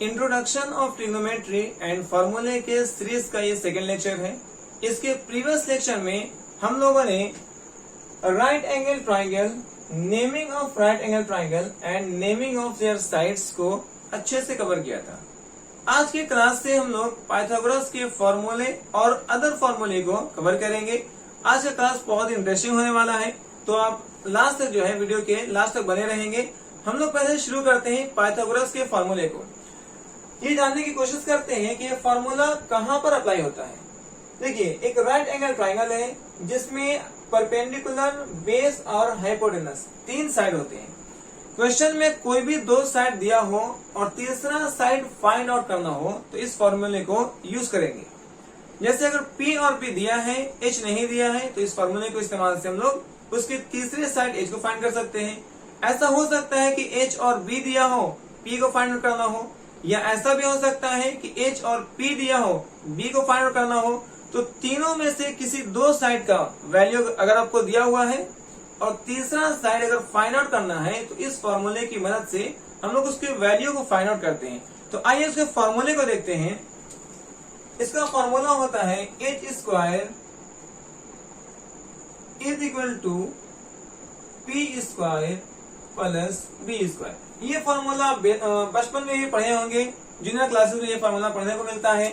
Introduction of trigonometry and फॉर्मूले के series का ये सेकेंड लेक्चर है। इसके प्रीवियस लेक्चर में हम लोगों ने right angle triangle, naming of right angle triangle and naming of their sides को अच्छे से कवर किया था। आज की क्लास से हम लोग पाइथागोरस के फॉर्मूले और अदर फॉर्मूले को कवर करेंगे। आज का क्लास बहुत इंटरेस्टिंग होने वाला है, तो आप लास्ट तक जो है वीडियो के लास्ट तक बने रहेंगे। हम लोग पहले शुरू करते हैं पाइथागोरस के फॉर्मूले को। ये जानने की कोशिश करते हैं कि ये फॉर्मूला कहाँ पर अप्लाई होता है। देखिए, एक राइट एंगल ट्राइंगल है जिसमें परपेंडिकुलर, बेस और हाइपोटेनस तीन साइड होते हैं। क्वेश्चन में कोई भी दो साइड दिया हो और तीसरा साइड फाइंड आउट करना हो तो इस फॉर्मूले को यूज करेंगे। जैसे अगर P और P दिया है, H नहीं दिया है, तो इस फॉर्मूले को इस्तेमाल से हम लोग उसके तीसरे साइड H को फाइंड कर सकते हैं। ऐसा हो सकता है कि H और B दिया हो, P को फाइंड आउट करना हो, या ऐसा भी हो सकता है कि H और P दिया हो, B को फाइंड आउट करना हो। तो तीनों में से किसी दो साइड का वैल्यू अगर आपको दिया हुआ है और तीसरा साइड अगर फाइंड आउट करना है तो इस फॉर्मूले की मदद से हम लोग उसके वैल्यू को फाइंड आउट करते हैं। तो आइए उसके फॉर्मूले को देखते हैं। इसका फॉर्मूला होता है H square is equal to P square plus B square. ये फॉर्मूला बचपन में भी पढ़े होंगे, जूनियर क्लासेस में ये फॉर्मूला पढ़ने को मिलता है।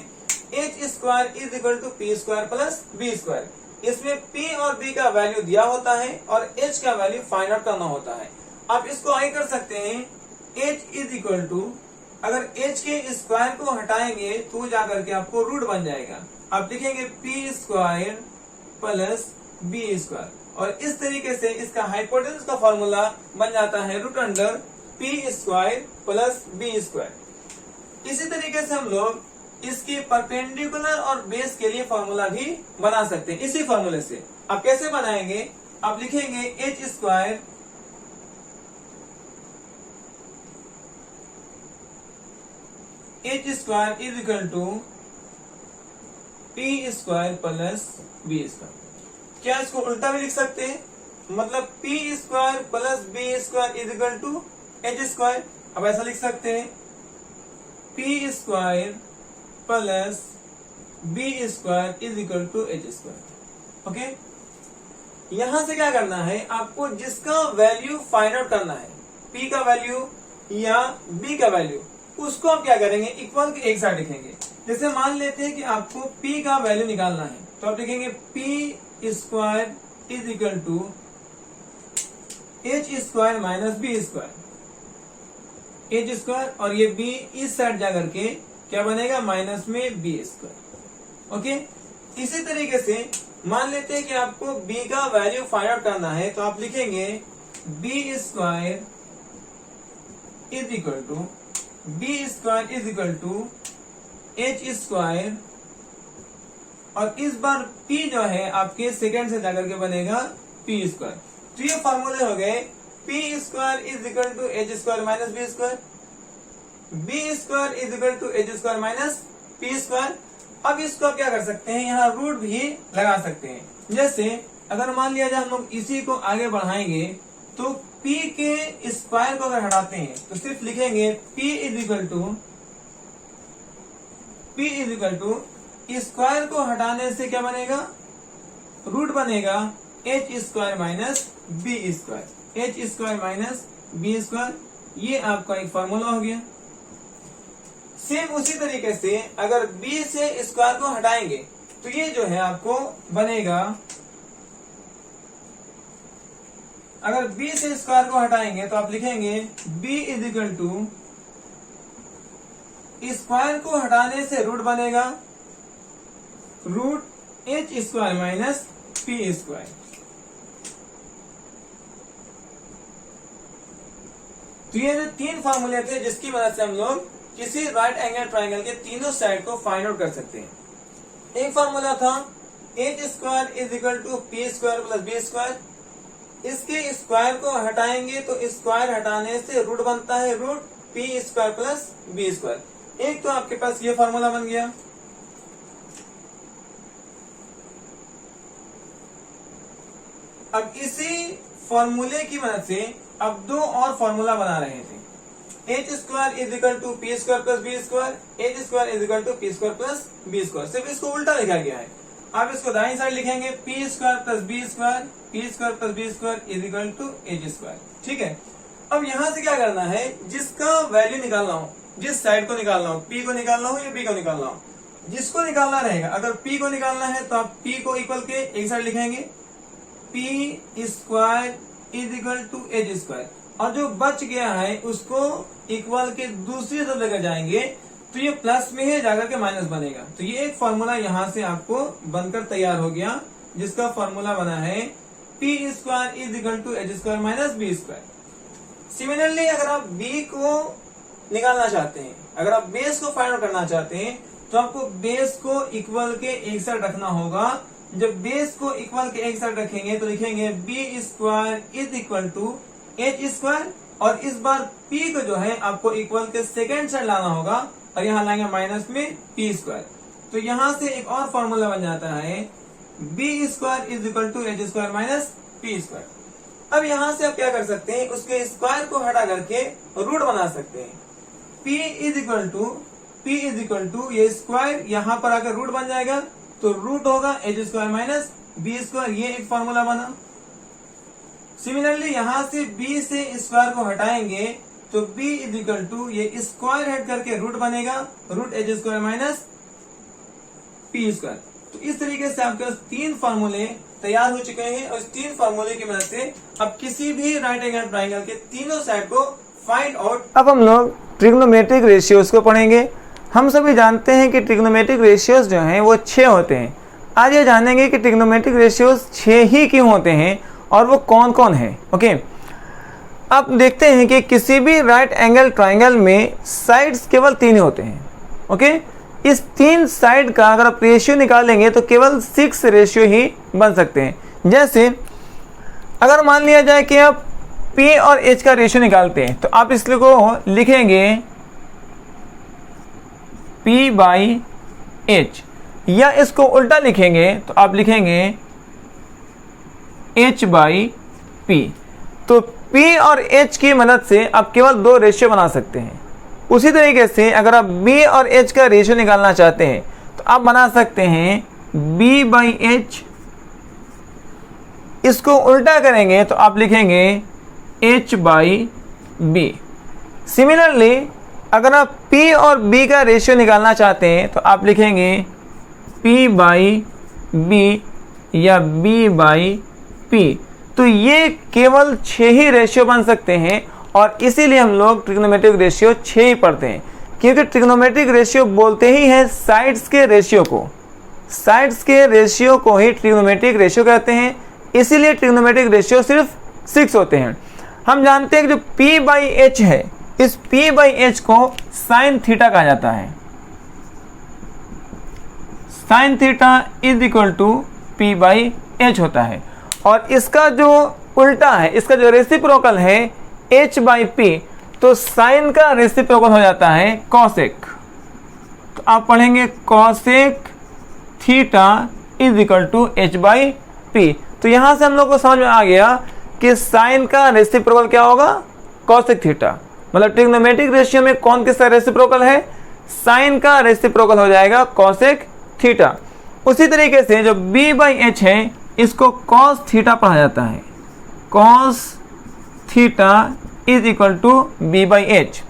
H square is equal to P square plus B square. इसमें P और B का वैल्यू दिया होता है और H का वैल्यू फाइंड आउट करना होता है। आप इसको आगे कर सकते हैं, H इज इक्वल टू, अगर H के स्क्वायर को हटाएंगे तो जाकर के आपको रूट बन जाएगा। आप लिखेंगे P square plus B square, और इस तरीके से इसका हाइपोटेनस का फॉर्मूला बन जाता है root under P square plus B square. इसी तरीके से हम लोग इसके परपेंडिकुलर और बेस के लिए फॉर्मूला भी बना सकते हैं। इसी फॉर्मूले से आप कैसे बनाएंगे, आप लिखेंगे H square is equal to P square plus B square. क्या इसको उल्टा भी लिख सकते हैं, मतलब P square plus B square is equal to H square. अब ऐसा लिख सकते हैं, P square plus B square is equal to H square. Okay, यहां से क्या करना है, आपको जिसका वैल्यू फाइंड आउट करना है, P का वैल्यू या B का वैल्यू, उसको आप क्या करेंगे, इक्वल के एक साइड लिखेंगे। जैसे मान लेते हैं कि आपको P का वैल्यू निकालना है, तो आप लिखेंगे P square is equal to H square minus B square, H square, और ये B इस साइड जाकर के क्या बनेगा, माइनस में B स्क्वायर। ओके, इसी तरीके से मान लेते हैं कि आपको B का वैल्यू फाइंड आउट करना है, तो आप लिखेंगे B square is equal to H square, और इस बार P जो है आपके सेकंड से जाकर के बनेगा P स्क्वायर। तो ये फॉर्मूले हो गए, P square is equal to H square minus B square, B square is equal to H square minus P square. अब इसको आप क्या कर सकते हैं, यहाँ रूट भी लगा सकते हैं। जैसे अगर मान लिया जाए हम लोग इसी को आगे बढ़ाएंगे तो P के स्क्वायर को अगर हटाते हैं तो सिर्फ लिखेंगे P is equal to square को हटाने से क्या बनेगा, रूट बनेगा H square minus B square, H square minus B square. ये आपका एक फॉर्मूला हो गया। सेम उसी तरीके से अगर B से स्क्वायर को हटाएंगे तो ये जो है आपको बनेगा, अगर B से स्क्वायर को हटाएंगे तो आप लिखेंगे B is equal to, square को हटाने से रूट बनेगा root H square minus P square. तो ये जो तीन फॉर्मूले थे जिसकी मदद से हम लोग किसी राइट एंगल ट्राइंगल के तीनों साइड को फाइंड आउट कर सकते हैं। एक फॉर्मूला था H square is equal to P square plus B square. इसके स्क्वायर को हटाएंगे तो स्क्वायर हटाने से रूट बनता है root P square plus B square. एक तो आपके पास ये फॉर्मूला बन गया। अब इसी फॉर्मूले की मदद से अब दो और फॉर्मूला बना रहे थे। H square is equal to P square plus B square, H square is equal to P square plus B square. सिर्फ इसको उल्टा लिखा गया है। आप इसको दाईं साइड लिखेंगे P square plus B square, P square plus B square is equal to H square. ठीक है, अब यहां से क्या करना है, जिसका वैल्यू निकालना हो, जिस साइड को निकालना हो, पी को निकालना हो या बी को निकालना हो, जिसको निकालना रहेगा, अगर पी को निकालना है तो आप पी को इक्वल के एक साइड लिखेंगे P square is equal to H square, और जो बच गया है उसको इक्वल के दूसरी तरफ लेकर जाएंगे तो ये प्लस में है जाकर के माइनस बनेगा। तो ये एक फॉर्मूला यहां से आपको बनकर तैयार हो गया, जिसका फॉर्मूला बना है P square is equal to H square minus B square. Similarly अगर आप बी को निकालना चाहते हैं, अगर आप बेस को फाइंड आउट करना चाहते हैं तो आपको बेस को इक्वल के एक साइड रखना होगा। जब बेस को इक्वल के एक साइड रखेंगे तो लिखेंगे B square is equal to H square, और इस बार पी को जो है आपको इक्वल के सेकेंड साइड लाना होगा और यहाँ लाएंगे माइनस में पी स्क्वायर। तो यहाँ से एक और फॉर्मूला बन जाता है B square is equal to H square minus P square. अब यहाँ से आप क्या कर सकते हैं, उसके स्क्वायर को हटा करके रूट बना सकते हैं। p इज इक्वल टू ये स्क्वायर यहाँ पर आकर रूट बन जाएगा, तो रूट होगा H square minus B square, ये एक फॉर्मूला बना। सिमिलरली यहां से b से स्क्वायर को हटाएंगे तो b इज इक्वल टू ये स्क्वायर हट करके रूट बनेगा, root H square minus P square. तो इस तरीके से आपके पास तीन फार्मूले तैयार हो चुके हैं, और इस तीन फार्मूले की मदद से अब किसी भी राइट एंगल ट्राइंगल के तीनों साइड को फाइंड आउट। अब हम लोग ट्रिग्नोमेट्रिक रेशियोज को पढ़ेंगे। हम सभी जानते हैं कि ट्रिग्नोमेट्रिक रेशियोज जो हैं वो 6 होते हैं। आज ये जानेंगे कि ट्रिग्नोमेट्रिक रेशियोज 6 ही क्यों होते हैं और वो कौन कौन है। ओके, अब देखते हैं कि किसी भी राइट एंगल ट्राइंगल में साइड्स केवल 3 ही होते हैं। ओके, इस 3 साइड का अगर आप रेशियो निकालेंगे तो केवल 6 रेशियो ही बन सकते हैं। जैसे अगर मान लिया जाए कि आप P और H का रेशियो निकालते हैं तो आप इसको लिखेंगे P बाई H, या इसको उल्टा लिखेंगे तो आप लिखेंगे H बाई P। तो P और H की मदद से आप केवल 2 रेशियो बना सकते हैं। उसी तरीके से अगर आप B और H का रेशियो निकालना चाहते हैं तो आप बना सकते हैं B बाई H। इसको उल्टा करेंगे तो आप लिखेंगे H बाई B। सिमिलरली अगर आप P और B का रेशियो निकालना चाहते हैं तो आप लिखेंगे P बाई B या B बाई P। तो ये केवल 6 ही रेशियो बन सकते हैं, और इसीलिए हम लोग ट्रिग्नोमेट्रिक रेशियो 6 ही पढ़ते हैं, क्योंकि ट्रिग्नोमेट्रिक रेशियो बोलते ही है साइड्स के रेशियो को। साइड्स के रेशियो को ही ट्रिग्नोमेट्रिक रेशियो कहते हैं, इसीलिए ट्रिग्नोमेट्रिक रेशियो सिर्फ 6 होते हैं। हम जानते हैं कि जो P बाई H है, इस P बाई H को साइन थीटा कहा जाता है। Sine theta is equal to P by H होता है, और इसका जो उल्टा है, इसका जो रेसिप्रोकल है H बाई P, तो साइन का रेसिप्रोकल हो जाता है कॉसेक। तो आप पढ़ेंगे cosec theta is equal to H by P। तो यहां से हम लोग को समझ में आ गया कि साइन का रेसिप्रोकल क्या होगा, कॉसेक थीटा। मतलब ट्रिग्नोमेट्रिक रेशियो में कौन किसका रेसिप्रोकल है, साइन का रेसिप्रोकल हो जाएगा कॉसेक थीटा। उसी तरीके से जो B बाई H है, इसको कॉस थीटा पढ़ा जाता है। Cos theta is equal to B by H,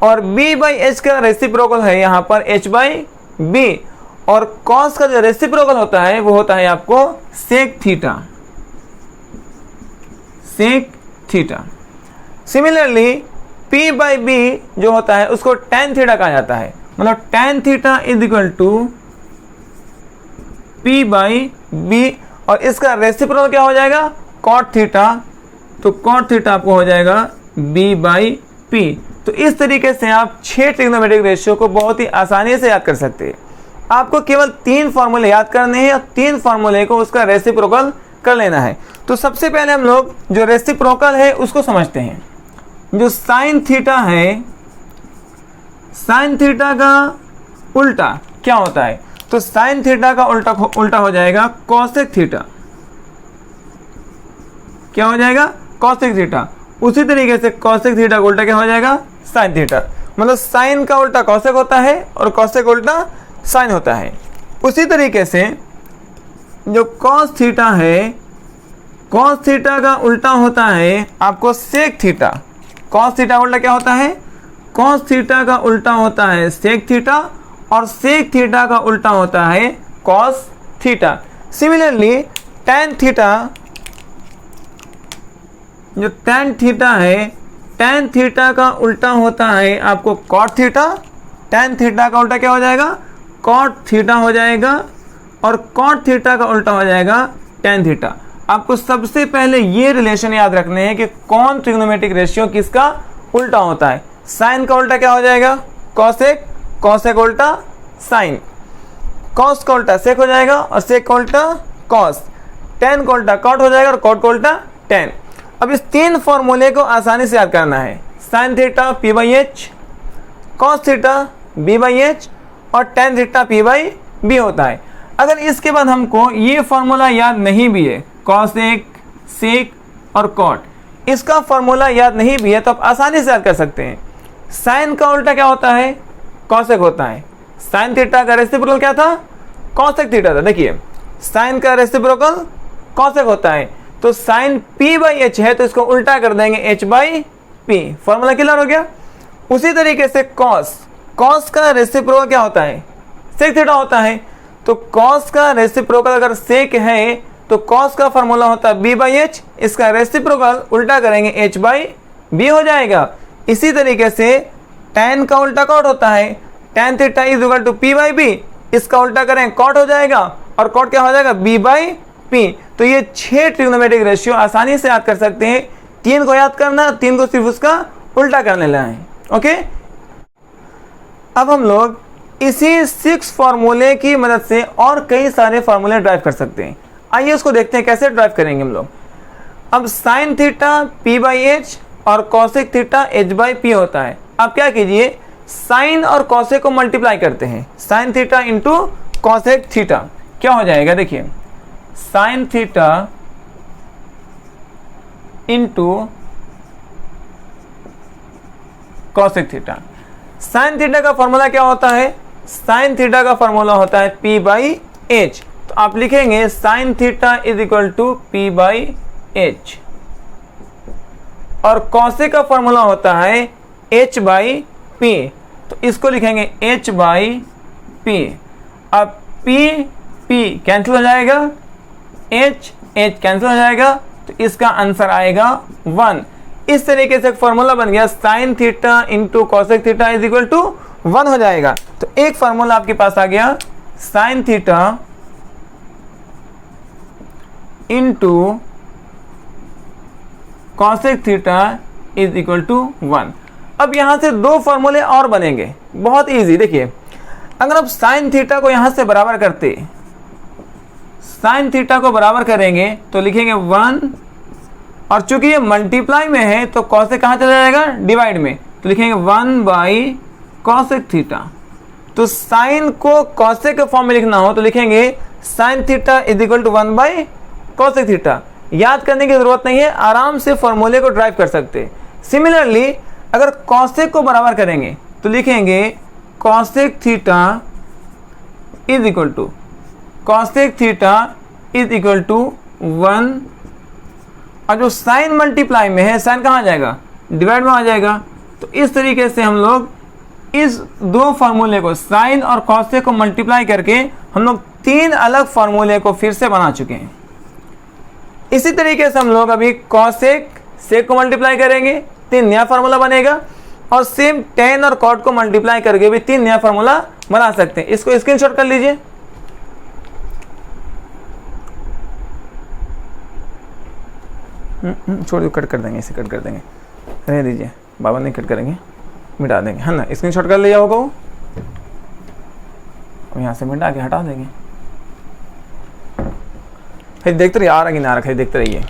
और B बाई H का रेसिप्रोकल है यहाँ पर H बाई B, और कॉस का जो रेसिप्रोकल होता है वो होता है आपको sec theta. Sec theta. Similarly P by B जो होता है उसको tan थीटा कहा जाता है। मतलब tan theta is equal to P by B, और इसका रेसिप्रोकल क्या हो जाएगा, cot थीटा। तो cot थीटा आपको हो जाएगा B बाई P। तो इस तरीके से आप 6 ट्रिग्नोमेट्रिक रेशियो को बहुत ही आसानी से याद कर सकते हैं। आपको केवल 3 फार्मूले याद करने हैं, और 3 फार्मूले को उसका रेसिप्रोकल कर लेना है। तो सबसे पहले हम लोग जो रेसिप्रोकल है उसको समझते हैं। जो साइन थीटा है, साइन थीटा का उल्टा क्या होता है, तो साइन थीटा का उल्टा हो जाएगा कॉसेक थीटा। क्या हो जाएगा, कॉसेक थीटा। उसी तरीके से कॉसेक थीटा का उल्टा क्या हो जाएगा, साइन थीटा, मतलब साइन का उल्टा कॉसेक होता है और कॉसेक उल्टा साइन होता है। उसी तरीके से जो कॉस थीटा है, कॉस थीटा का उल्टा होता है आपको सेक थीटा। कॉस थीटा उल्टा क्या होता है? कॉस थीटा का उल्टा होता है सेक थीटा और सेक थीटा का उल्टा होता है cos theta. Similarly tan theta, जो टैन थीटा है, टैन थीटा का उल्टा होता है आपको कॉट थीटा। टैन थीटा का उल्टा क्या हो जाएगा? कॉट थीटा हो जाएगा और कॉट थीटा का उल्टा हो जाएगा टैन थीटा। आपको सबसे पहले ये रिलेशन याद रखने हैं कि कौन ट्रिग्नोमेट्रिक रेशियो किसका उल्टा होता है। साइन का उल्टा क्या हो जाएगा? कॉसेक, कॉसेक उल्टा साइन, कॉस का उल्टा सेक हो जाएगा और सेक का उल्टा कॉस, टैन का उल्टा कॉट हो जाएगा और कॉट का उल्टा टैन। अब इस तीन फॉर्मूले को आसानी से याद करना है। Sine theta p by H, cos theta b by H और tan theta p by B होता है। अगर इसके बाद हमको ये फॉर्मूला याद नहीं भी है, कॉसेक, सेक और कॉट, इसका फॉर्मूला याद नहीं भी है तो आप आसानी से याद कर सकते हैं। साइन का उल्टा क्या होता है? कॉसेक होता है। साइन थीटा का रेसिप्रोकल क्या था? कॉसेक थीटा था। देखिए साइन का रेसिप्रोकल कॉसेक होता है, तो साइन p बाई एच है तो इसको उल्टा कर देंगे h by P. Formula clear हो गया। उसी तरीके से कॉस, कॉस का रेसिप्रोकल क्या होता है? सेक थीटा होता है। तो कॉस का रेसिप्रोकल अगर सेक है तो कॉस का फॉर्मूला होता है b बाई एच, इसका रेसिप्रोकल उल्टा करेंगे h बाई बी हो जाएगा। इसी तरीके से टैन का उल्टा कॉट होता है, tan theta is equal to p by B, इसका उल्टा करें कॉट हो जाएगा और कॉट क्या हो जाएगा? b by P. तो ये 6 ट्रिग्नोमेट्रिक रेशियो आसानी से याद कर सकते हैं। 3 को याद करना, 3 को सिर्फ उसका उल्टा करने लेना है। ओके, अब हम लोग इसी 6 फॉर्मूले की मदद से और कई सारे फॉर्मूले ड्राइव कर सकते हैं। आइए उसको देखते हैं कैसे ड्राइव करेंगे हम लोग। अब sine theta p by H और cosec theta h by p होता है। अब क्या कीजिए, साइन और कॉसेक को मल्टीप्लाई करते हैं। Sine theta into cosec theta क्या हो जाएगा? देखिए sign theta into cosec theta. Sine theta का फॉर्मूला क्या होता है? साइन थीटा का फॉर्मूला होता है p बाई एच, तो आप लिखेंगे sine theta is equal to p by H. और कॉसेक का फॉर्मूला होता है h बाई पी, तो इसको लिखेंगे h बाई पी। अब p p कैंसिल हो जाएगा, h h कैंसिल हो जाएगा, तो इसका आंसर आएगा 1। इस तरीके से एक फॉर्मूला बन गया, sine theta into cosec theta is equal to 1 हो जाएगा। तो एक फॉर्मूला आपके पास आ गया, sine theta into cosec theta is equal to 1। अब यहां से 2 फॉर्मूले और बनेंगे, बहुत इजी। देखिए अगर आप साइन थीटा को यहां से बराबर करते, साइन थीटा को बराबर करेंगे तो लिखेंगे 1, और चूंकि ये मल्टीप्लाई में है तो कॉसेक कहाँ चला जाएगा? डिवाइड में, तो लिखेंगे 1 बाई कॉसेक थीटा। तो साइन को कॉसेक के फॉर्म में लिखना हो तो लिखेंगे sine theta is equal to 1 by cosec theta. याद करने की जरूरत नहीं है, आराम से फॉर्मूले को ड्राइव कर सकते हैं। सिमिलरली अगर कॉसेक को बराबर करेंगे तो लिखेंगे cosec theta is equal to, cosec theta is equal to 1, और जो साइन मल्टीप्लाई में है, साइन कहाँ आ जाएगा? डिवाइड में आ जाएगा। तो इस तरीके से हम लोग इस 2 फार्मूले को, साइन और कॉसेक को मल्टीप्लाई करके हम लोग 3 अलग फार्मूले को फिर से बना चुके हैं। इसी तरीके से हम लोग अभी कॉसेक सेक को मल्टीप्लाई करेंगे, 3 नया फार्मूला बनेगा, और सेम टेन और कॉट को मल्टीप्लाई करके भी 3 नया फार्मूला बना सकते हैं। इसको स्क्रीनशॉट कर लीजिए। छोड़ दो, कट कर देंगे, इसे कट कर देंगे, रह दीजिए, बाबा नहीं कट करेंगे, मिटा देंगे, है ना। स्क्रीनशॉट कर लिया होगा वो, अब यहाँ से मिटा के हटा देंगे। फिर देखते रहिए आ रहा कि ना आ रहा है, देखते रहिए।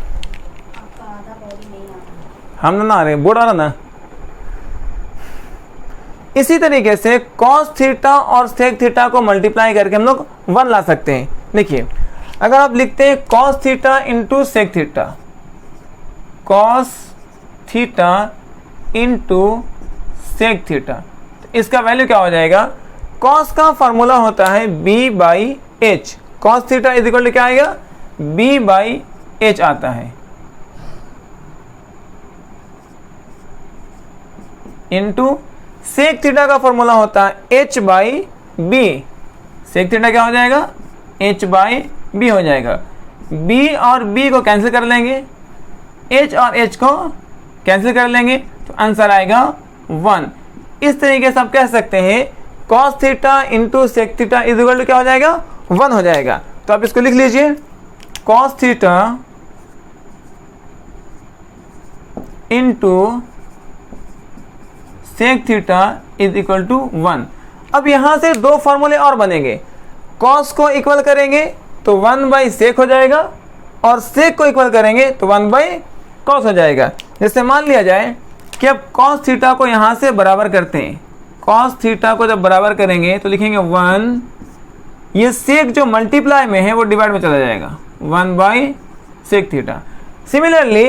हम ना आ रहे, बोर्ड आ रहा ना। इसी तरीके से कॉस थीटा और सेक थीटा को मल्टीप्लाई करके हम लोग 1 ला सकते हैं। देखिए अगर आप लिखते हैं cos theta into sec theta, cos theta into sec theta. तो इसका वैल्यू क्या हो जाएगा, कॉस का फॉर्मूला होता है b by H, cos theta is equal to क्या आएगा, b बाई एच आता है, इंटू सेक थीटा का फॉर्मूला होता है h by B, sec theta क्या हो जाएगा, h बाई बी हो जाएगा। b और b को कैंसिल कर लेंगे, h और h को कैंसिल कर लेंगे, तो आंसर आएगा 1। इस तरीके से आप कह सकते हैं cos theta into sec theta is equal to क्या हो जाएगा, 1 हो जाएगा। तो आप इसको लिख लीजिए, cos theta into sec theta is equal to 1। अब यहां से दो फॉर्मूले और बनेंगे, कॉस को इक्वल करेंगे तो 1 बाई सेक हो जाएगा, और सेक को इक्वल करेंगे तो 1 बाई कॉस हो जाएगा। जैसे मान लिया जाए कि अब कॉस थीटा को यहां से बराबर करते हैं, कॉस थीटा को जब बराबर करेंगे तो लिखेंगे 1, ये सेक जो मल्टीप्लाई में है वो डिवाइड में चला जाएगा, 1 बाई सेक थीटा। सिमिलरली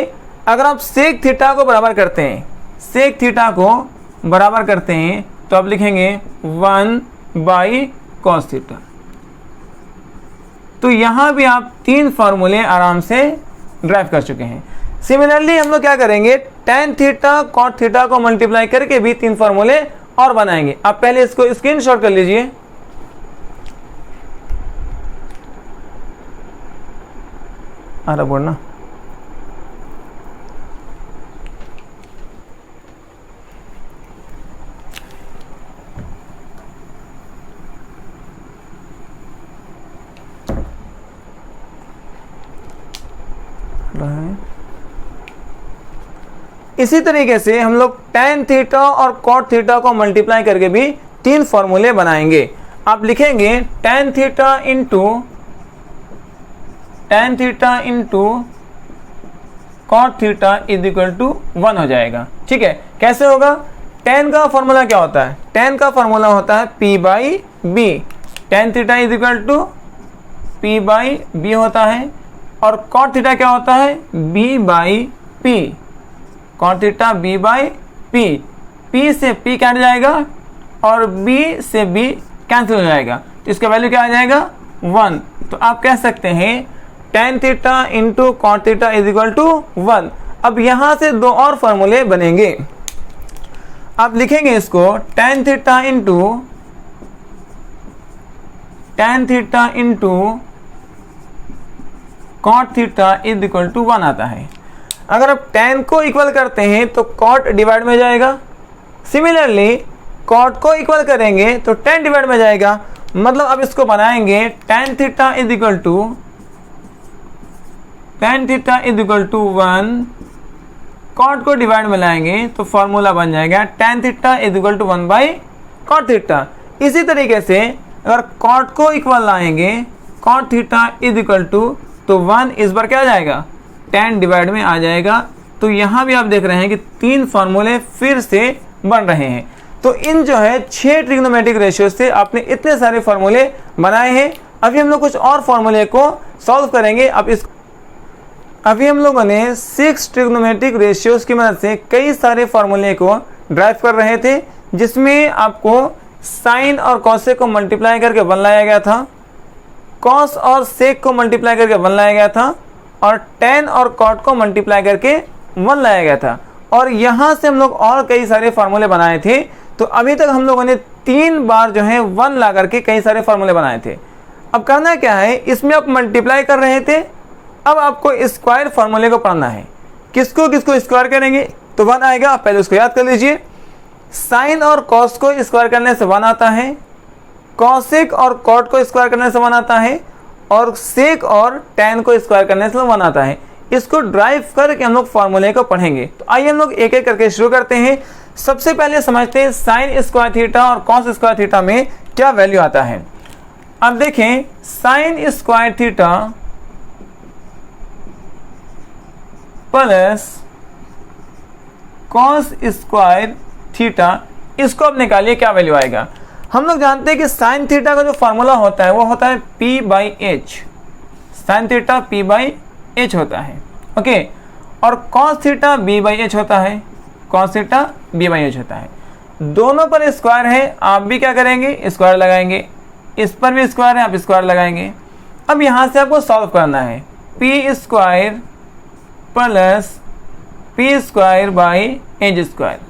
अगर आप सेक थीटा को बराबर करते हैं, सेक थीटा को बराबर करते हैं तो आप लिखेंगे 1 बाई कॉस थीटा। तो यहां भी आप 3 फॉर्मूले आराम से ड्राइव कर चुके हैं। सिमिलरली हम लोग क्या करेंगे, tan थीटा कॉट थीटा को मल्टीप्लाई करके भी 3 फॉर्मूले और बनाएंगे। आप पहले इसको स्क्रीनशॉट कर लीजिए, बोलना इसी तरीके से हम लोग tan थीटा और cot थीटा को मल्टीप्लाई करके भी 3 फॉर्मूले बनाएंगे। आप लिखेंगे tan theta into cot theta is equal to 1 हो जाएगा। ठीक है, कैसे होगा, tan का फॉर्मूला क्या होता है, tan का फॉर्मूला होता है p by B, tan theta is equal to p by B होता है, और cot थीटा क्या होता है, b by p, cot theta b by p, p से p कैंसिल जाएगा और b से b कैंसिल हो जाएगा, तो इसका वैल्यू क्या आ जाएगा, 1। तो आप कह सकते हैं tan theta into cot theta is equal to 1। अब यहां से 2 और फॉर्मूले बनेंगे। आप लिखेंगे इसको tan theta into cot theta is equal to 1 आता है। अगर आप tan को इक्वल करते हैं तो cot डिवाइड में जाएगा, सिमिलरली cot को इक्वल करेंगे तो tan डिवाइड में जाएगा। मतलब अब इसको बनाएंगे tan theta is equal to 1, cot को डिवाइड में लाएंगे तो फॉर्मूला बन जाएगा tan theta is equal to 1 by cot theta. इसी तरीके से अगर cot को इक्वल लाएंगे, cot theta is equal to, तो 1 इस बार क्या आ जाएगा, tan डिवाइड में आ जाएगा। तो यहाँ भी आप देख रहे हैं कि 3 फॉर्मूले फिर से बन रहे हैं। तो इन जो है 6 ट्रिग्नोमेट्रिक रेशियो से आपने इतने सारे फॉर्मूले बनाए हैं। अभी हम लोग कुछ और फॉर्मूले को सॉल्व करेंगे। अभी हम लोगों ने 6 ट्रिग्नोमेट्रिक रेशियोज की मदद से कई सारे फॉर्मूले को ड्राइव कर रहे थे, जिसमें आपको साइन और कॉसेक को मल्टीप्लाई करके 1 लाया गया था, कॉस और सेक को मल्टीप्लाई करके 1 लाया गया था, और tan और cot को मल्टीप्लाई करके 1 लाया गया था। और यहाँ से हम लोग और कई सारे फार्मूले बनाए थे। तो अभी तक हम लोगों ने 3 बार जो है 1 ला करके कई सारे फार्मूले बनाए थे। अब करना क्या है, इसमें आप मल्टीप्लाई कर रहे थे, अब आपको स्क्वायर फार्मूले को पढ़ना है। किसको किसको स्क्वायर करेंगे तो 1 आएगा। आप पहले उसको याद कर लीजिए, साइन और कॉस को स्क्वायर करने से 1 आता है, कॉसेक और cot को स्क्वायर करने से 1 आता है, और सेक और tan को स्क्वायर करने से 1 आता है। इसको ड्राइव करके हम लोग फॉर्मूले को पढ़ेंगे। तो आइए हम लोग एक एक करके शुरू करते हैं। सबसे पहले समझते हैं साइन स्क्वायर थीटा और कॉस स्क्वायर थीटा में क्या वैल्यू आता है। अब देखें, sign square theta plus cos square theta, इसको अब निकालिए क्या वैल्यू आएगा। हम लोग जानते हैं कि साइन थीटा का जो फार्मूला होता है वो होता है p by H, sign theta p by H होता है, ओके। और cos theta b by H होता है, cos theta b by H होता है। दोनों पर स्क्वायर है, आप भी क्या करेंगे, स्क्वायर लगाएंगे। इस पर भी स्क्वायर है, आप स्क्वायर लगाएंगे। अब यहाँ से आपको सॉल्व करना है, P square plus P square by H square,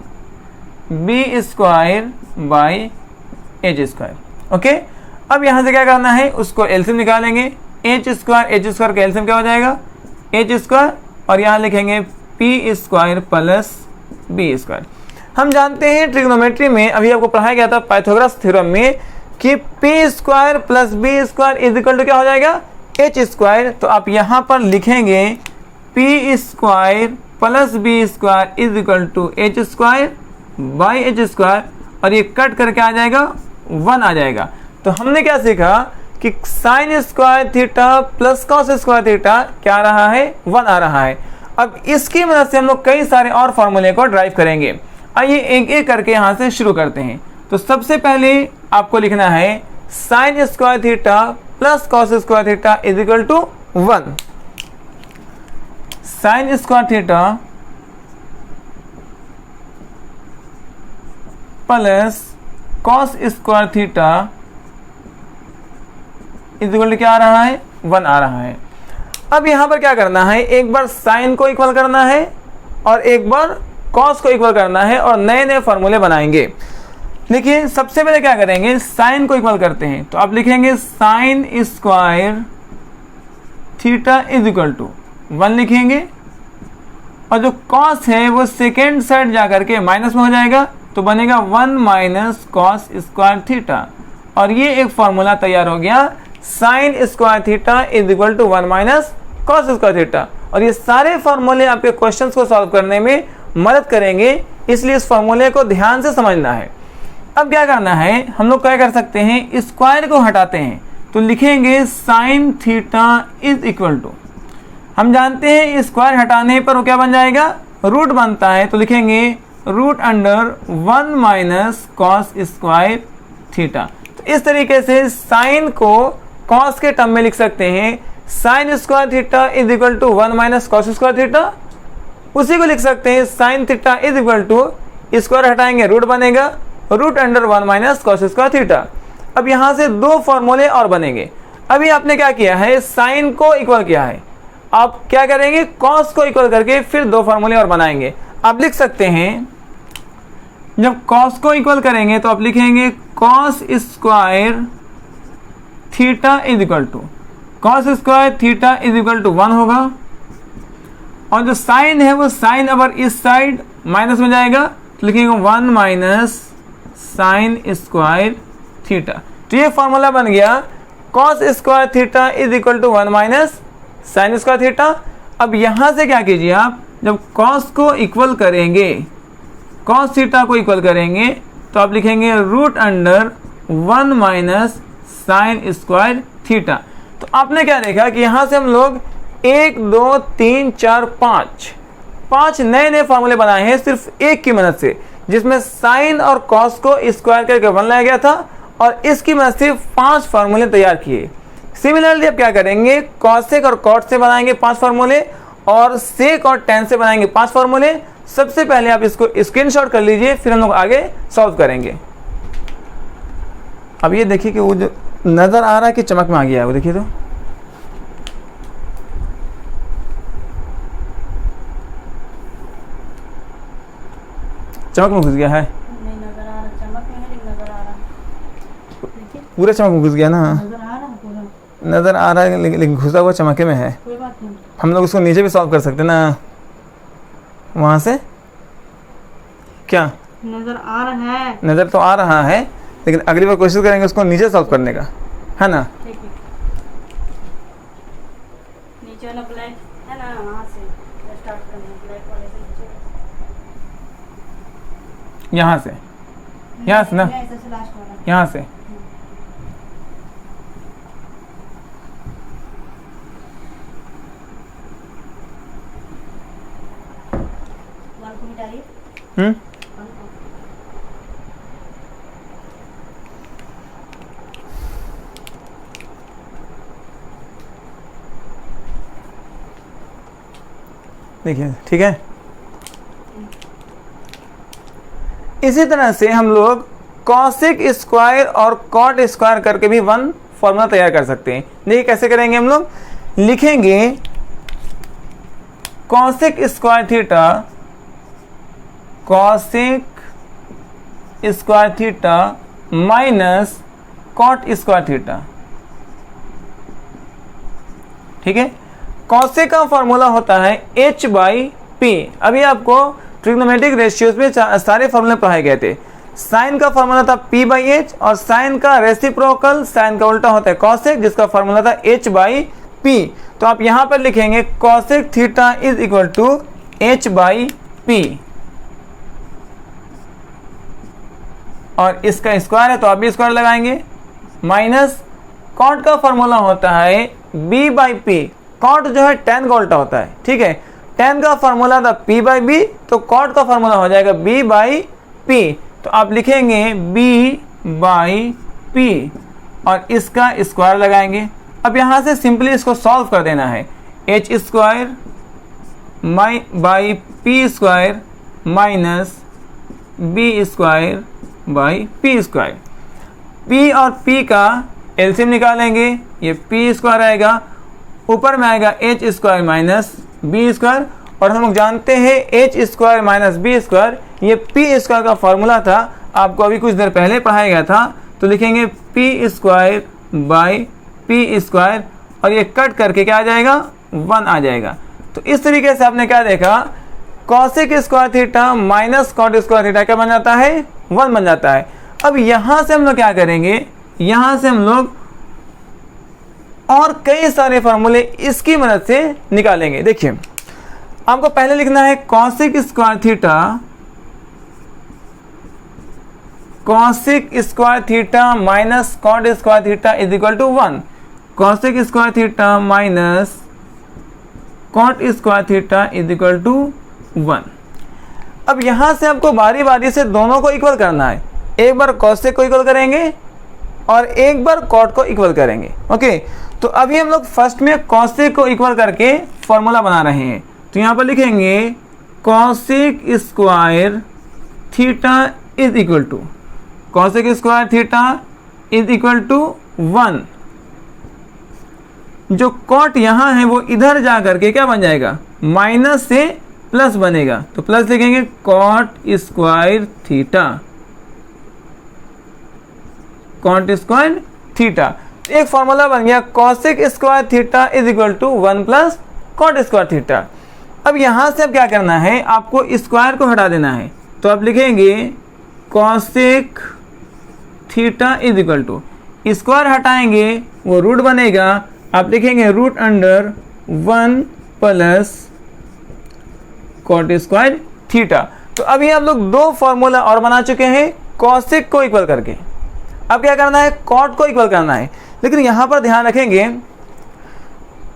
B square by H square. Okay, अब यहाँ से क्या करना है, उसको एलसीएम निकालेंगे। एच स्क्वायर का एलसीएम क्या हो जाएगा, एच स्क्वायर, और यहाँ लिखेंगे P square plus B square. हम जानते हैं ट्रिग्नोमेट्री में, अभी आपको पढ़ाया गया था पाइथागोरस थ्योरम में, कि P square plus B square is equal to क्या हो जाएगा, एच स्क्वायर। तो आप यहाँ पर लिखेंगे P square plus B square is equal to H square by H square, और ये कट करके आ जाएगा 1 आ जाएगा। तो हमने क्या सीखा कि sign square theta plus cos square theta क्या आ रहा है, 1 आ रहा है। अब इसकी मदद से हम लोग कई सारे और फॉर्मूले को ड्राइव करेंगे। आइए एक एक करके यहाँ से शुरू करते हैं। तो सबसे पहले आपको लिखना है sine square theta plus cos square theta is equal to 1। Sine square theta plus cos square theta is equal to क्या आ रहा है, 1 आ रहा है। अब यहाँ पर क्या करना है, एक बार साइन को इक्वल करना है और एक बार कॉस को इक्वल करना है, और नए नए फॉर्मूले बनाएंगे। देखिए सबसे पहले क्या करेंगे, साइन को इक्वल करते हैं। तो आप लिखेंगे sine square theta is equal to 1 लिखेंगे, और जो कॉस है वो सेकेंड साइड जाकर के माइनस में हो जाएगा, तो बनेगा 1 माइनस कॉस स्क्वायर थीटा, और ये एक फॉर्मूला तैयार हो गया, sine square theta is equal to 1 minus cos square theta. और ये सारे फॉर्मूले आपके क्वेश्चंस को सॉल्व करने में मदद करेंगे, इसलिए इस फॉर्मूले को ध्यान से समझना है। अब क्या करना है, हम लोग क्या कर सकते हैं, स्क्वायर को हटाते हैं। तो लिखेंगे sine theta is equal to, हम जानते हैं स्क्वायर हटाने पर वो क्या बन जाएगा, रूट बनता है। तो लिखेंगे root under 1 minus cos square theta. तो इस तरीके से साइन को कॉस के टर्म में लिख सकते हैं, sine square theta is equal to 1 minus cos square theta. उसी को लिख सकते हैं sine theta is equal to, square हटाएंगे रूट बनेगा, root under 1 minus cos square theta. अब यहाँ से दो फॉर्मूले और बनेंगे। अभी आपने क्या किया है, साइन को इक्वल किया है, आप क्या करेंगे, कॉस को इक्वल करके फिर दो फॉर्मूले और बनाएंगे। आप लिख सकते हैं, जब कॉस को इक्वल करेंगे तो आप लिखेंगे cos square theta is equal to, cos square theta is equal to 1 होगा, और जो साइन है वो साइन अगर इस साइड माइनस में जाएगा, तो लिखेंगे 1 माइनस साइन स्क्वायर थीटा। तो ये फॉर्मूला बन गया, cos square theta is equal to 1 minus sine square theta. अब यहाँ से क्या कीजिए आप, जब कॉस को इक्वल करेंगे, कॉस थीटा को इक्वल करेंगे, तो आप लिखेंगे root under 1 minus sine square theta. तो आपने क्या देखा कि यहाँ से हम लोग 1 2 3 4 5 नए नए फॉर्मूले बनाए हैं सिर्फ एक की मदद से, जिसमें साइन और कॉस को स्क्वायर करके बनाया गया था, और इसकी मदद से 5 फॉर्मूले तैयार किए। सिमिलरली अब क्या करेंगे, कॉसेक और कॉट से बनाएंगे 5 फॉर्मूले, और सेक और टेन से बनाएंगे 5 फॉर्मूले। सबसे पहले आप इसको स्क्रीनशॉट कर लीजिए, फिर हम लोग आगे सॉल्व करेंगे। अब ये देखिए कि वो जो नजर आ रहा है कि चमक में आ गया है, वो देखिए तो चमक में घुस गया है, नहीं नजर आ रहा, चमक में है लेकिन नजर आ रहा, पूरे चमक में घुस गया ना, नजर आ रहा पूरा, नजर आ रहा है लेकिन घुसा हुआ चमके में है। कोई बात नहीं, हम लोग उसको नीचे भी सॉल्व कर सकते ना, वहां से क्या नजर आ रहा है, नजर तो आ रहा है, लेकिन अगली बार कोशिश करेंगे उसको नीचे सॉल्व करने का, है ना। ठीक है, नीचे वाला ब्लैक है ना, वहाँ से स्टार्ट करना, ब्लैक वाले से नीचे, यहाँ से ना, ऐसे से लास्ट वाला, यहाँ से वन को मिटाइए, हम्म वन को, देखिए ठीक है। इसी तरह से हम लोग कॉसेक स्क्वायर और कॉट स्क्वायर करके भी वन फॉर्मूला तैयार कर सकते हैं। देखिए कैसे करेंगे, हम लोग लिखेंगे cosec square theta, cosec square theta minus cot square theta. ठीक है, कॉसेक का फॉर्मूला होता है h/p। अभी आपको ट्रिग्नोमेट्रिक रेशियोज में सारे फॉर्मूले पढ़ाए गए थे। साइन का फॉर्मूला था p/h और साइन का रेसिप्रोकल, साइन का उल्टा होता है कॉसेक, जिसका फॉर्मूला था h/p। तो आप यहां पर लिखेंगे cosec theta is equal to h/p और इसका स्क्वायर है तो आप भी स्क्वायर लगाएंगे, माइनस कॉट का फॉर्मूला होता है b/p। कॉट जो है tan का उल्टा होता है। ठीक है, tan का फॉर्मूला था p/b, तो कॉट का फॉर्मूला हो जाएगा b/p। तो आप लिखेंगे b/p और इसका स्क्वायर लगाएंगे। अब यहाँ से सिंपली इसको सॉल्व कर देना है, h square by p square minus b square by p square. p और p का एलसीएम निकालेंगे, ये p स्क्वायर आएगा, ऊपर में आएगा h square minus b square, और हम लोग जानते हैं h square minus b square ये p स्क्वायर का फॉर्मूला था, आपको अभी कुछ देर पहले पढ़ाया गया था। तो लिखेंगे p square by p square और ये कट करके क्या आ जाएगा, 1 आ जाएगा। तो इस तरीके से आपने क्या देखा, cosec square theta minus cot square theta क्या बन जाता है, 1 बन जाता है। अब यहाँ से हम लोग क्या करेंगे, यहाँ से हम लोग और कई सारे फॉर्मूले इसकी मदद से निकालेंगे। देखिए आपको पहले लिखना है cosec square theta, cosec square theta minus cot square theta is equal to 1। Cosec square theta minus cot square theta is equal to 1। अब यहाँ से आपको बारी बारी से दोनों को इक्वल करना है, एक बार कॉसेक को इक्वल करेंगे और एक बार कॉट को इक्वल करेंगे। ओके, तो अभी हम लोग फर्स्ट में कॉसेक को इक्वल करके फॉर्मूला बना रहे हैं। तो यहाँ पर लिखेंगे cosec square theta is equal to, cosec square theta is equal to 1। जो कॉट यहाँ है वो इधर जा करके क्या बन जाएगा, माइनस से प्लस बनेगा, तो प्लस लिखेंगे cot square theta, cot square theta. एक फॉर्मूला बन गया cosec square theta is equal to 1 plus cot square theta. अब यहाँ से अब क्या करना है, आपको स्क्वायर को हटा देना है, तो आप लिखेंगे cosec theta is equal to, square हटाएंगे वो रूट बनेगा, आप लिखेंगे root under 1 plus cot square theta. तो अभी आप लोग दो फॉर्मूला और बना चुके हैं कॉसेक को इक्वल करके। अब क्या करना है, कॉट को इक्वल करना है, लेकिन यहाँ पर ध्यान रखेंगे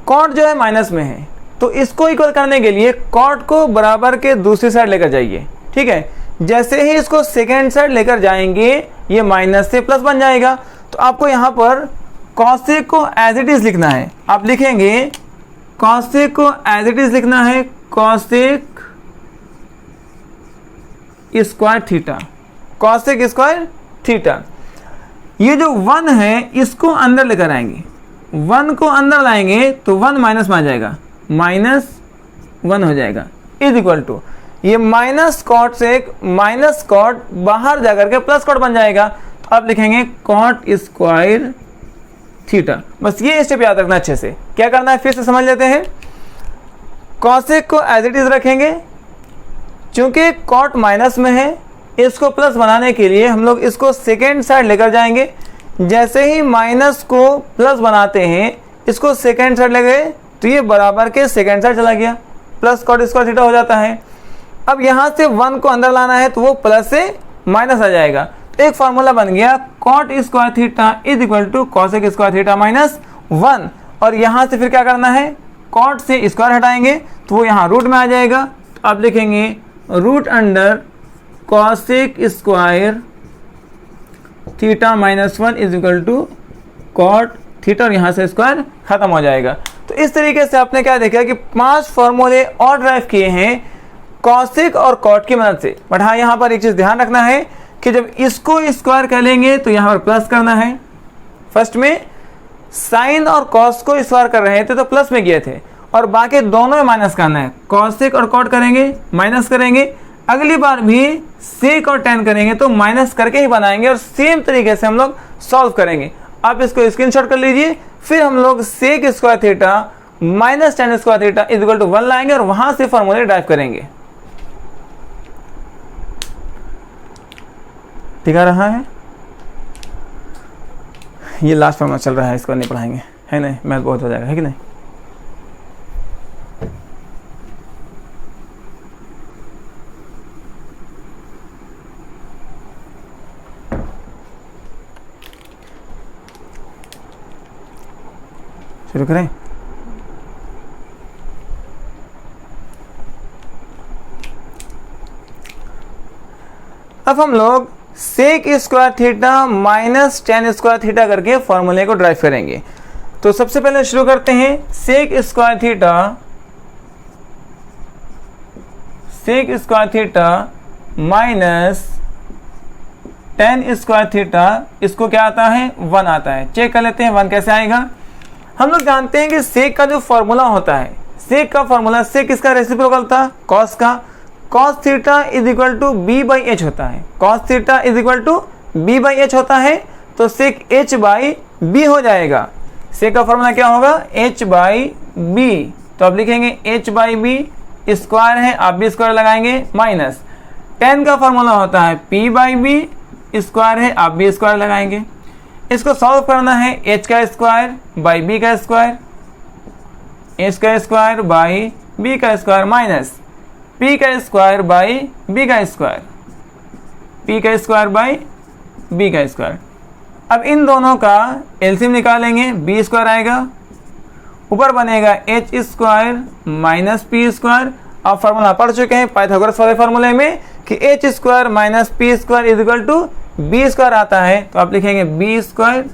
कॉट जो है माइनस में है, तो इसको इक्वल करने के लिए कॉट को बराबर के दूसरी साइड लेकर जाइए। ठीक है, जैसे ही इसको सेकेंड साइड लेकर जाएंगे ये माइनस से प्लस बन जाएगा। तो आपको यहाँ पर कॉसेक को एज इट इज लिखना है, आप लिखेंगे कॉसेक को एज इट इज लिखना है cosec square theta, cosec square theta. ये जो 1 है इसको अंदर लेकर आएंगे, 1 को अंदर लाएंगे तो 1 माइनस में आ जाएगा, -1 हो जाएगा इज इक्वल टू, ये माइनस कॉट से एक माइनस कॉट बाहर जाकर के प्लस कॉट बन जाएगा। तो आप लिखेंगे कॉट स्क्वायर थीटा। बस ये स्टेप याद रखना अच्छे से। क्या करना है फिर से समझ लेते हैं, कॉसेक को एज इट इज रखेंगे, चूंकि कॉट माइनस में है इसको प्लस बनाने के लिए हम लोग इसको सेकेंड साइड लेकर जाएंगे। जैसे ही माइनस को प्लस बनाते हैं इसको सेकेंड साइड ले गए तो ये बराबर के सेकेंड साइड चला गया, प्लस कॉट स्क्वायर थीटा हो जाता है। अब यहाँ से 1 को अंदर लाना है तो वो प्लस से माइनस आ जाएगा। तो एक फार्मूला बन गया cot square theta is equal to cosec square theta minus 1। और यहाँ से फिर क्या करना है, कॉट से स्क्वायर हटाएंगे तो वो यहाँ रूट में आ जाएगा। तो आप लिखेंगे root under cosec square theta -1 is equal to cot theta, और यहाँ से स्क्वायर खत्म हो जाएगा। तो इस तरीके से आपने क्या देखा कि 5 फॉर्मूले और ड्राइव किए हैं कॉसेक और कॉट की मदद से। बट हाँ, यहाँ पर एक चीज़ ध्यान रखना है कि जब इसको स्क्वायर कर लेंगे तो यहाँ पर प्लस करना है। फर्स्ट में साइन और कॉस को स्क्वायर कर रहे थे तो प्लस में किए थे, और बाकी दोनों में माइनस करना है। कॉसेक और कॉट करेंगे माइनस करेंगे, अगली बार भी सेक और टेन करेंगे तो माइनस करके ही बनाएंगे, और सेम तरीके से हम लोग सॉल्व करेंगे। आप इसको स्क्रीनशॉट कर लीजिए। फिर हम लोग sec square theta minus tan square theta equal to 1 लाएंगे और वहां से फॉर्मूले ड्राइव करेंगे। ठीक आ रहा है? ये लास्ट फॉर्मूला चल रहा है, इसको नहीं पढ़ाएंगे, है नहीं? मैथ बहुत हो जाएगा, है कि नहीं? शुरू करें? अब हम लोग sec square theta minus tan square theta करके फॉर्मूले को ड्राइव करेंगे। तो सबसे पहले शुरू करते हैं। Sec square theta minus tan square theta, इसको क्या आता है? 1 आता है। चेक कर लेते हैं 1 कैसे आएगा। हम लोग जानते हैं कि सेक का जो फॉर्मूला होता है, सेक का फॉर्मूला, सेक किसका रेसिप्रोकल था? कॉस का। Cos theta is equal to B by H होता है। Cos theta is equal to B by H होता है, तो सेक एच बाई बी हो जाएगा। सेक का फॉर्मूला क्या होगा? H by B. तो आप लिखेंगे एच बाई बी, स्क्वायर है आप भी स्क्वायर लगाएंगे, माइनस टेन का फॉर्मूला होता है पी बाई बी, स्क्वायर है आप भी स्क्वायर लगाएंगे। इसको सॉल्व करना है एच का स्क्वायर बाई बी का स्क्वायर, एच का स्क्वायर बाई बी का स्क्वायर माइनस पी का स्क्वायर बाई बी का स्क्वायर, पी का स्क्वायर बाई बी का स्क्वायर। अब इन दोनों का एलसीएम निकालेंगे, बी स्क्वायर आएगा, ऊपर बनेगा H square minus P square. आप फार्मूला पढ़ चुके हैं पाइथागोरस वाले फार्मूले में कि H square minus P square is equal to B square आता है। तो आप लिखेंगे B square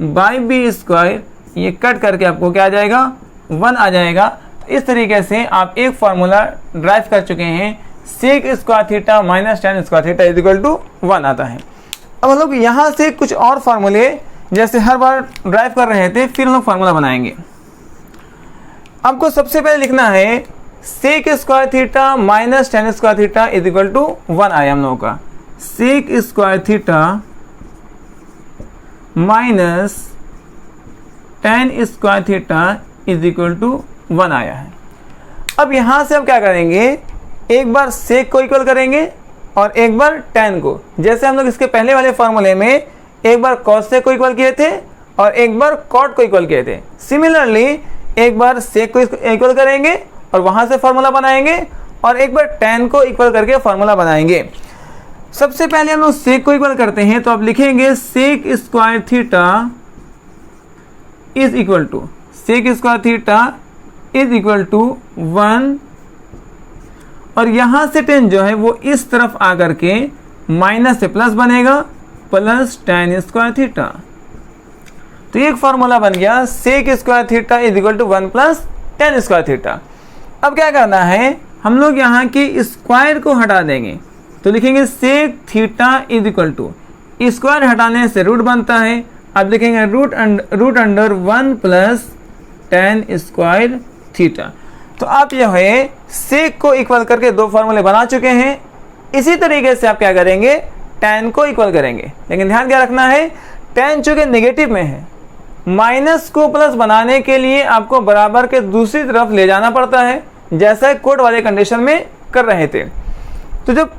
by B square, ये कट करके आपको क्या आ जाएगा? 1 आ जाएगा। इस तरीके से आप एक फार्मूला ड्राइव कर चुके हैं। Sec square theta minus tan square theta is equal to 1 आता है। अब हम लोग यहाँ से कुछ और फार्मूले जैसे हर बार ड्राइव कर रहे थे, फिर हम लोग फार्मूला बनाएंगे। आपको सबसे पहले लिखना है sec square theta minus tan square theta is equal to 1 आया हम लोगों का। Sec square theta minus tan square theta is equal to 1 आया है। अब यहां से हम क्या करेंगे? एक बार सेक को इक्वल करेंगे और एक बार टेन को। जैसे हम लोग इसके पहले वाले फॉर्मूले में एक बार कॉस सेक को इक्वल किए थे और एक बार कॉट को इक्वल किए थे, सिमिलरली एक बार सेक को इक्वल करेंगे और वहां से फॉर्मूला बनाएंगे, और एक बार टेन को इक्वल करके फॉर्मूला बनाएंगे। सबसे पहले हम लोग सेक को इक्वल करते हैं, तो आप लिखेंगे sec square theta is equal to, sec square theta is equal to 1, और यहां से टेन जो है वो इस तरफ आकर के माइनस से प्लस बनेगा, प्लस टेन स्क्वायर थीटा। तो एक फॉर्मूला बन गया sec square theta is equal to 1 plus tan square theta. अब क्या करना है? हम लोग यहाँ की स्क्वायर को हटा देंगे, तो लिखेंगे sec theta is equal to, square हटाने से रूट बनता है, अब लिखेंगे root under 1 plus tan square theta. तो आप जो है सेक को इक्वल करके दो फॉर्मूले बना चुके हैं। इसी तरीके से आप क्या करेंगे? टेन को इक्वल करेंगे, लेकिन ध्यान क्या रखना है? टेन चूंकि नेगेटिव में है, माइनस को प्लस बनाने के लिए आपको बराबर के दूसरी तरफ ले जाना पड़ता है, जैसा कोड वाले कंडीशन में कर रहे थे। तो जब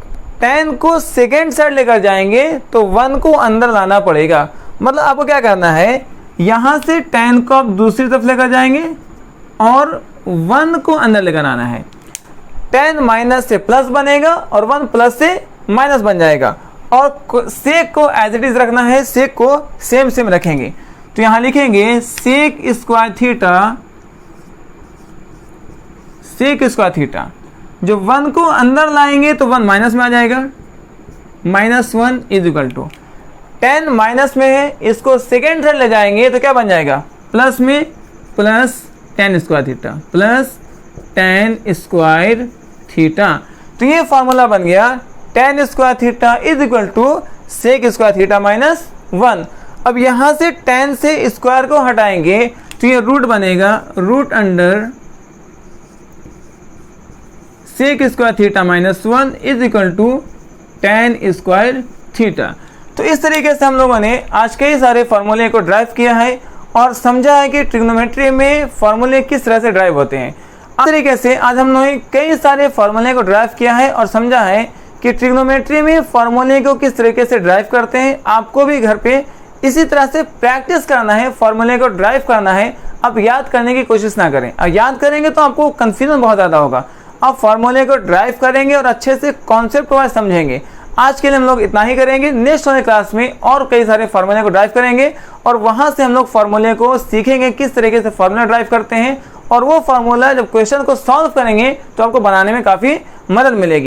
टेन को सेकेंड साइड लेकर जाएंगे तो 1 को अंदर लाना पड़ेगा। मतलब आपको क्या करना है? यहां से टेन को आप दूसरी तरफ लेकर जाएंगे और 1 को अंदर लेकर आना है। 10 माइनस से प्लस बनेगा और 1 प्लस से माइनस बन जाएगा, और सेक को एज इट इज रखना है, सेक को सेम रखेंगे। तो यहां लिखेंगे सेक स्क्वायर थीटा, जो 1 को अंदर लाएंगे तो 1 माइनस में आ जाएगा, -1 इज इक्वल टू 10 माइनस में है, इसको सेकेंड साइड ले जाएंगे तो क्या बन जाएगा? प्लस में plus tan square theta plus tan square theta. तो ये फॉर्मूला बन गया tan square theta is equal to sec square theta minus 1। अब यहाँ से tan से स्क्वायर को हटाएंगे तो ये रूट बनेगा root under sec square theta minus 1 is equal to tan square theta. तो इस तरीके से हम लोगों ने आज कई सारे फॉर्मूले को ड्राइव किया है और समझा है कि ट्रिग्नोमेट्री में फॉर्मूले किस तरह से ड्राइव होते हैं। इस तरीके से आज हम लोगों ने कई सारे फॉर्मूले को ड्राइव किया है और समझा है कि ट्रिग्नोमेट्री में फॉर्मूले को किस तरीके से ड्राइव करते हैं। आपको भी घर पे इसी तरह से प्रैक्टिस करना है, फॉर्मूले को ड्राइव करना है। आप याद करने की कोशिश ना करें, अब याद करेंगे तो आपको कन्फ्यूजन बहुत ज़्यादा होगा। आप फॉर्मूले को ड्राइव करेंगे और अच्छे से कॉन्सेप्ट वाइज समझेंगे। आज के लिए हम लोग इतना ही करेंगे। नेक्स्ट वाले क्लास में और कई सारे फॉर्मूले को ड्राइव करेंगे और वहां से हम लोग फॉर्मूले को सीखेंगे किस तरीके से फॉर्मूला ड्राइव करते हैं, और वो फॉर्मूला जब क्वेश्चन को सॉल्व करेंगे तो आपको बनाने में काफ़ी मदद मिलेगी।